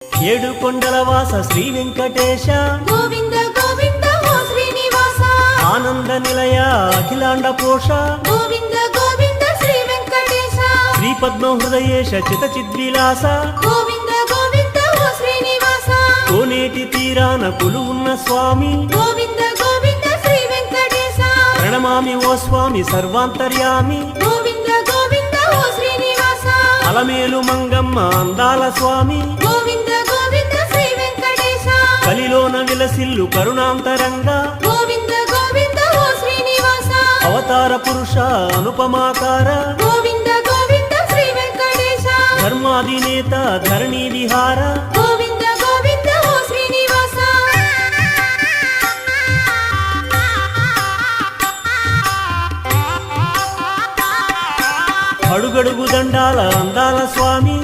ఏడు కొండల వాస శ్రీ వెంకటేశ గోవింద గోవింద ఓ శ్రీనివాస ఆనంద నిలయ అఖిలాండ పోష గోవింద గోవింద శ్రీ వెంకటేశ శ్రీ పద్మ హృదయేశ చిత చిద్విలాస గోవింద గోవింద ఓ శ్రీనివాస కోనేటి తీరాన కొలువున్న స్వామి గోవింద గోవింద శ్రీ వెంకటేశ ప్రణమామి ఓ స్వామి సర్వాంతర్యామి గోవింద గోవింద ఓ శ్రీనివాస అలమేలు మంగమ్మ అందాల స్వామి గోవింద గోవింద శ్రీ వెంకటేశ కలిలోన విలసిల్లు కరుణాంతరంగా గోవింద గోవింద ఓ శ్రీనివాస అవతార పురుష అనుపమాకార గోవింద గోవింద శ్రీ వెంకటేశ ధర్మాధినేత ధరణి విహార గోవింద గోవింద ఓ శ్రీనివాస అడుగడుగు దండాల అందాల స్వామి